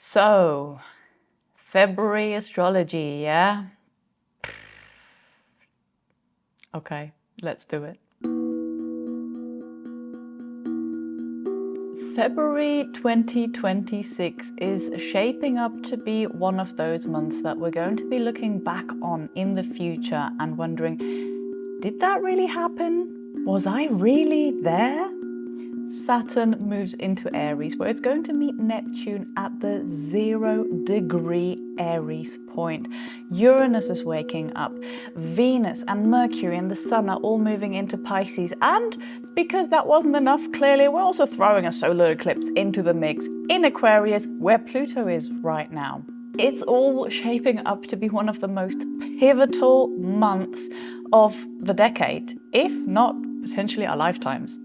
So, February astrology, yeah? Okay, let's do it. February 2026 is shaping up to be one of those months that we're going to be looking back on in the future and wondering, did that really happen? Was I really there? Saturn moves into Aries, where it's going to meet Neptune at the 0-degree Aries point. Uranus is waking up. Venus and Mercury and the Sun are all moving into Pisces. And because that wasn't enough, clearly, we're also throwing a solar eclipse into the mix in Aquarius, where Pluto is right now. It's all shaping up to be one of the most pivotal months of the decade, if not potentially our lifetimes.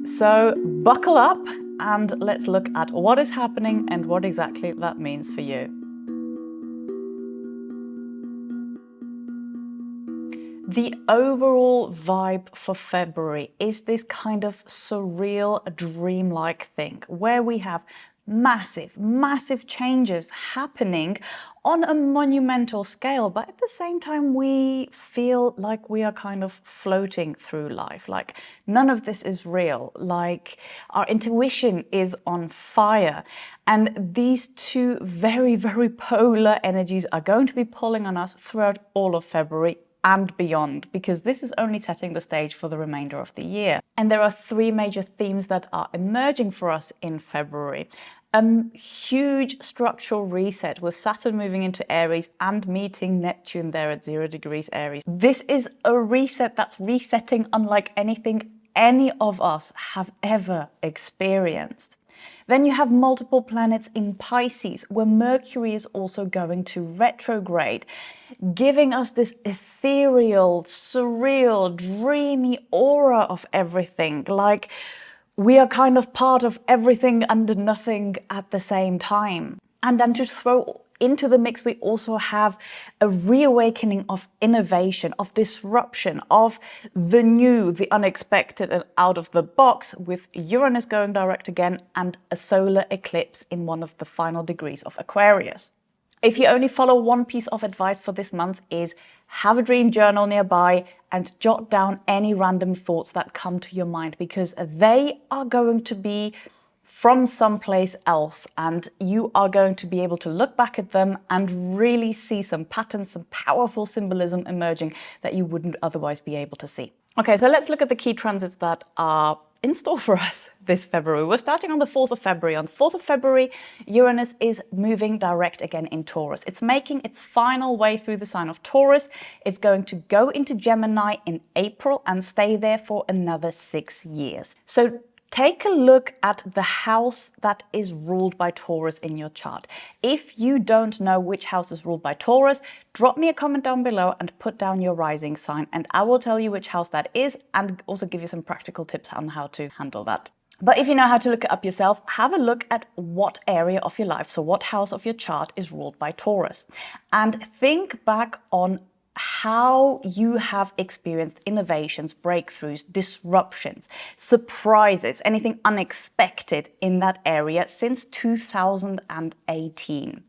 So buckle up and let's look at what is happening and what exactly that means for you. The overall vibe for February is this kind of surreal, dreamlike thing where we have massive changes happening on a monumental scale, but at the same time we feel like we are kind of floating through life, like none of this is real, like our intuition is on fire. And these two very polar energies are going to be pulling on us throughout all of February and beyond, because this is only setting the stage for the remainder of the year. And there are three major themes that are emerging for us in February. A huge structural reset with Saturn moving into Aries and meeting Neptune there at 0 degrees Aries. This is a reset that's resetting unlike anything any of us have ever experienced. Then you have multiple planets in Pisces, where Mercury is also going to retrograde, giving us this ethereal, surreal, dreamy aura of everything, like we are kind of part of everything and nothing at the same time. And then to throw into the mix, we also have a reawakening of innovation, of disruption, of the new, the unexpected and out of the box, with Uranus going direct again and a solar eclipse in one of the final degrees of Aquarius. If you only follow one piece of advice for this month is have a dream journal nearby and jot down any random thoughts that come to your mind, because they are going to be from someplace else and you are going to be able to look back at them and really see some patterns, some powerful symbolism emerging that you wouldn't otherwise be able to see. Okay, so let's look at the key transits that are in store for us this February. We're starting on the 4th of February. On 4th of February, Uranus is moving direct again in Taurus. It's making its final way through the sign of Taurus. It's going to go into Gemini in April and stay there for another 6 years. So take a look at the house that is ruled by Taurus in your chart. If you don't know which house is ruled by Taurus, drop me a comment down below and put down your rising sign, and I will tell you which house that is and also give you some practical tips on how to handle that. But if you know how to look it up yourself, have a look at what area of your life, so what house of your chart is ruled by Taurus, and think back on how you have experienced innovations, breakthroughs, disruptions, surprises, anything unexpected in that area since 2018.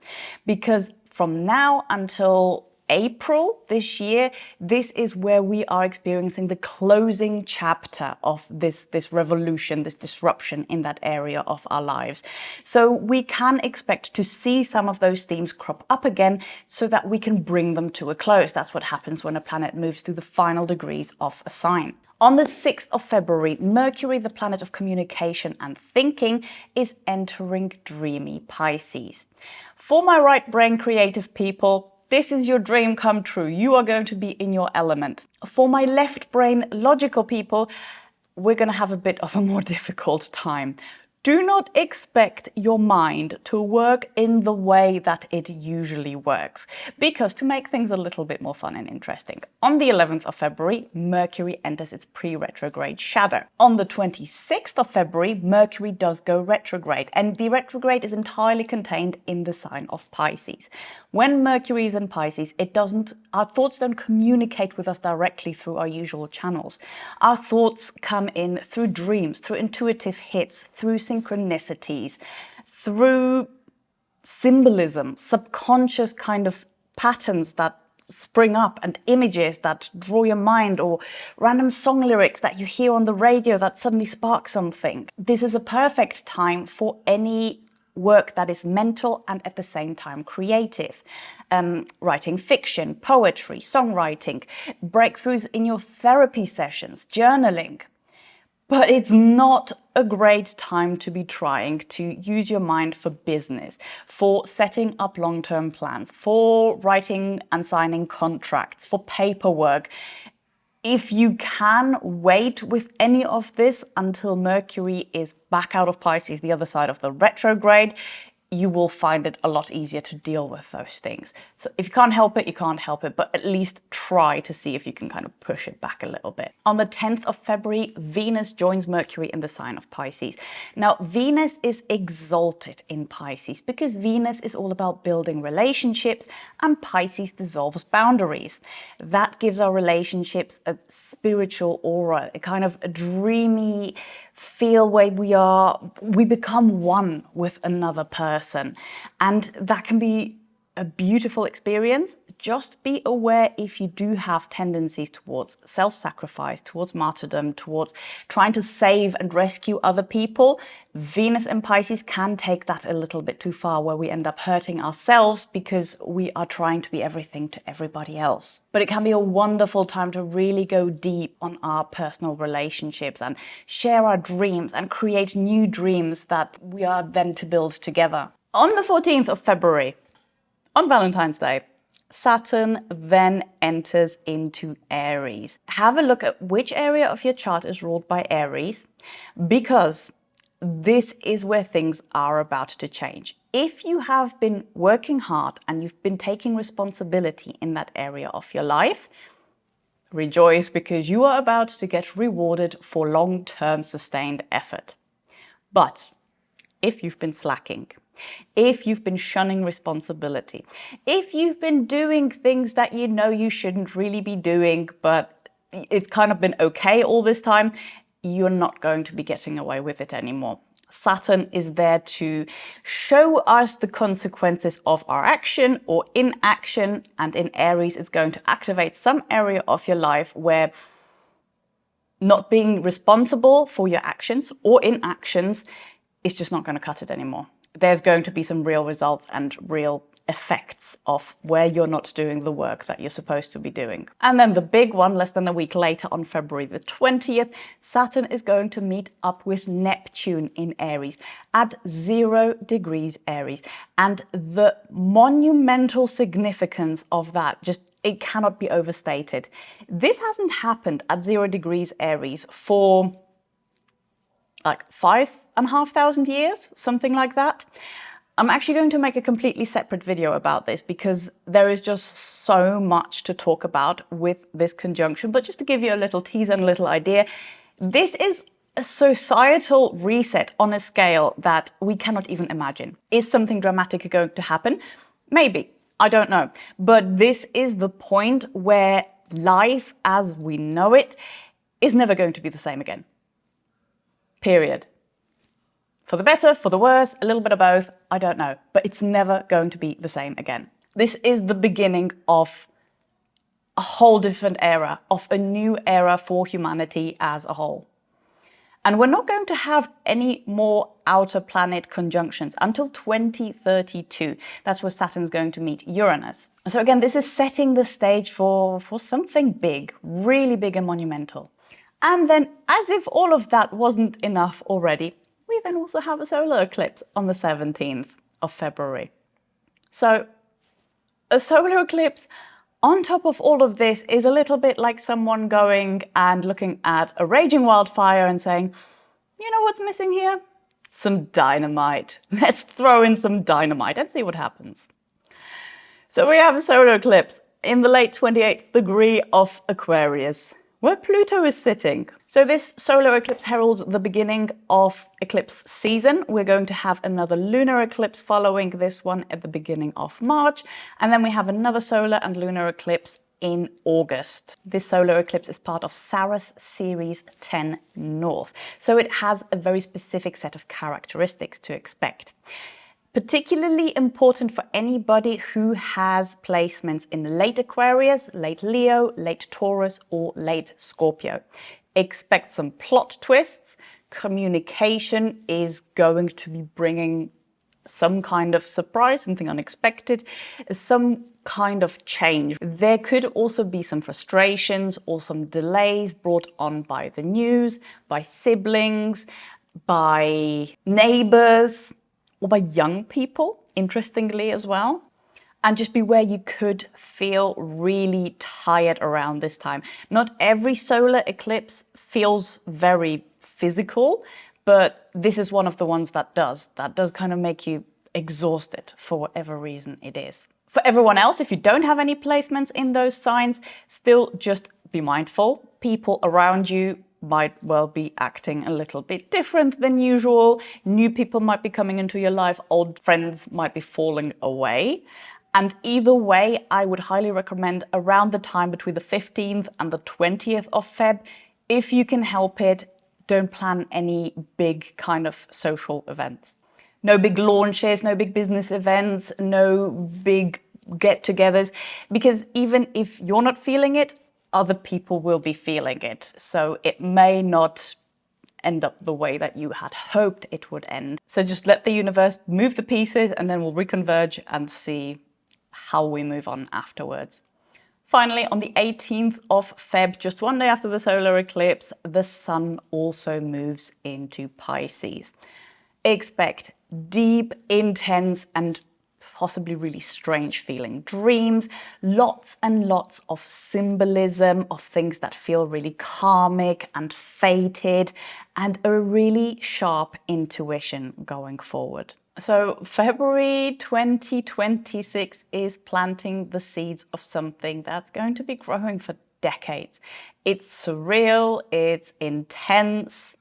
Because from now until April this year, this is where we are experiencing the closing chapter of this revolution, this disruption in that area of our lives. So we can expect to see some of those themes crop up again so that we can bring them to a close. That's what happens when a planet moves through the final degrees of a sign. On the 6th of February, Mercury, the planet of communication and thinking, is entering dreamy Pisces. For my right brain creative people, this is your dream come true. You are going to be in your element. For my left brain logical people, we're going to have a bit of a more difficult time. Do not expect your mind to work in the way that it usually works, because to make things a little bit more fun and interesting, on the 11th of February, Mercury enters its pre-retrograde shadow. On the 26th of February, Mercury does go retrograde, and the retrograde is entirely contained in the sign of Pisces. When Mercury is in Pisces, our thoughts don't communicate with us directly through our usual channels. Our thoughts come in through dreams, through intuitive hits, through synchronicities, through symbolism, subconscious kind of patterns that spring up and images that draw your mind, or random song lyrics that you hear on the radio that suddenly spark something. This is a perfect time for any work that is mental and at the same time creative. Writing fiction, poetry, songwriting, breakthroughs in your therapy sessions, journaling. But it's not a great time to be trying to use your mind for business, for setting up long-term plans, for writing and signing contracts, for paperwork. If you can wait with any of this until Mercury is back out of Pisces, the other side of the retrograde, you will find it a lot easier to deal with those things. So if you can't help it, you can't help it, but at least try to see if you can kind of push it back a little bit. On the 10th of February, Venus joins Mercury in the sign of Pisces. Now, Venus is exalted in Pisces because Venus is all about building relationships and Pisces dissolves boundaries. That gives our relationships a spiritual aura, a kind of a dreamy feel where we become one with another person. And that can be a beautiful experience. Just be aware if you do have tendencies towards self-sacrifice, towards martyrdom, towards trying to save and rescue other people. Venus and Pisces can take that a little bit too far, where we end up hurting ourselves because we are trying to be everything to everybody else. But it can be a wonderful time to really go deep on our personal relationships and share our dreams and create new dreams that we are then to build together. On the 14th of February, on Valentine's Day, Saturn then enters into Aries. Have a look at which area of your chart is ruled by Aries, because this is where things are about to change. If you have been working hard and you've been taking responsibility in that area of your life, rejoice, because you are about to get rewarded for long-term sustained effort. But if you've been slacking, if you've been shunning responsibility, if you've been doing things that you know you shouldn't really be doing, but it's kind of been okay all this time, you're not going to be getting away with it anymore. Saturn is there to show us the consequences of our action or inaction, and in Aries it's going to activate some area of your life where not being responsible for your actions or inactions is just not going to cut it anymore. There's going to be some real results and real effects of where you're not doing the work that you're supposed to be doing. And then the big one, less than a week later, on February the 20th, Saturn is going to meet up with Neptune in Aries at 0 degrees Aries. And the monumental significance of that, it cannot be overstated. This hasn't happened at 0 degrees Aries for like 5,500 years, something like that. I'm actually going to make a completely separate video about this because there is just so much to talk about with this conjunction. But just to give you a little teaser and a little idea, this is a societal reset on a scale that we cannot even imagine. Is something dramatic going to happen? Maybe, I don't know. But this is the point where life as we know it is never going to be the same again. Period. For the better, for the worse, a little bit of both, I don't know. But it's never going to be the same again. This is the beginning of a whole different era, of a new era for humanity as a whole. And we're not going to have any more outer planet conjunctions until 2032. That's where Saturn's going to meet Uranus. So again, this is setting the stage for something big, really big and monumental. And then, as if all of that wasn't enough already, we then also have a solar eclipse on the 17th of February. So a solar eclipse on top of all of this is a little bit like someone going and looking at a raging wildfire and saying, you know what's missing here? Some dynamite. Let's throw in some dynamite and see what happens. So we have a solar eclipse in the late 28th degree of Aquarius, where Pluto is sitting. So this solar eclipse heralds the beginning of eclipse season. We're going to have another lunar eclipse following this one at the beginning of March. And then we have another solar and lunar eclipse in August. This solar eclipse is part of Saras Series 10 North. So it has a very specific set of characteristics to expect. Particularly important for anybody who has placements in late Aquarius, late Leo, late Taurus, or late Scorpio. Expect some plot twists. Communication is going to be bringing some kind of surprise, something unexpected, some kind of change. There could also be some frustrations or some delays brought on by the news, by siblings, by neighbors, or by young people, interestingly as well. And just beware, you could feel really tired around this time. Not every solar eclipse feels very physical, but this is one of the ones that does. That does kind of make you exhausted for whatever reason it is. For everyone else, if you don't have any placements in those signs, still just be mindful. People around you might well be acting a little bit different than usual. New people might be coming into your life. Old friends might be falling away. And either way, I would highly recommend around the time between the 15th and the 20th of Feb, if you can help it, don't plan any big kind of social events. No big launches, no big business events, no big get-togethers, because even if you're not feeling it, other people will be feeling it. So it may not end up the way that you had hoped it would end. So just let the universe move the pieces and then we'll reconverge and see how we move on afterwards. Finally, on the 18th of Feb, just one day after the solar eclipse, the sun also moves into Pisces. Expect deep, intense, and possibly really strange feeling dreams, lots and lots of symbolism of things that feel really karmic and fated, and a really sharp intuition going forward. So February 2026 is planting the seeds of something that's going to be growing for decades. It's surreal, it's intense,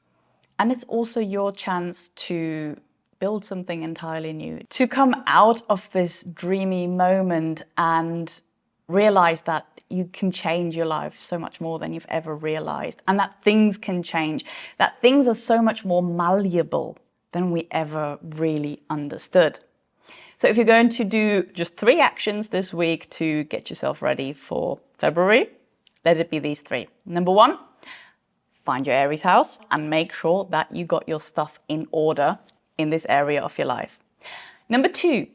and it's also your chance to build something entirely new, to come out of this dreamy moment and realize that you can change your life so much more than you've ever realized, and that things can change, that things are so much more malleable than we ever really understood. So if you're going to do just 3 actions this week to get yourself ready for February, let it be these 3. Number 1, find your Aries house and make sure that you got your stuff in order in this area of your life. Number 2,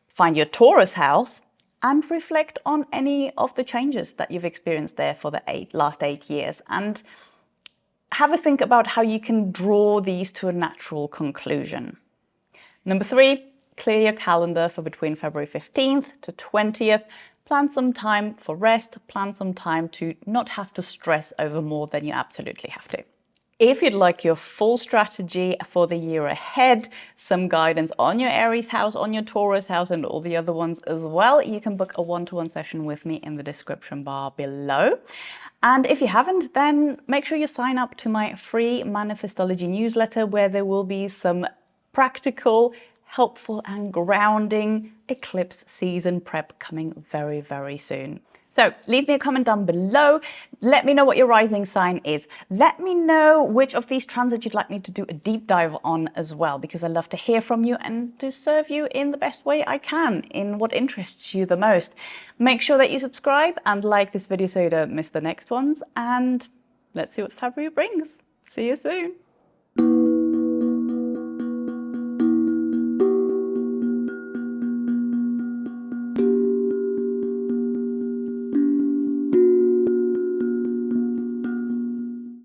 find your Taurus house and reflect on any of the changes that you've experienced there for the last 8 years, and have a think about how you can draw these to a natural conclusion. Number 3, clear your calendar for between February 15th to 20th. Plan some time for rest, plan some time to not have to stress over more than you absolutely have to. If you'd like your full strategy for the year ahead, some guidance on your Aries house, on your Taurus house, and all the other ones as well, you can book a one-to-one session with me in the description bar below. And if you haven't, then make sure you sign up to my free Manifestology newsletter, where there will be some practical, helpful and grounding eclipse season prep coming very, very soon. So leave me a comment down below. Let me know what your rising sign is. Let me know which of these transits you'd like me to do a deep dive on as well, because I love to hear from you and to serve you in the best way I can in what interests you the most. Make sure that you subscribe and like this video so you don't miss the next ones, and let's see what February brings. See you soon.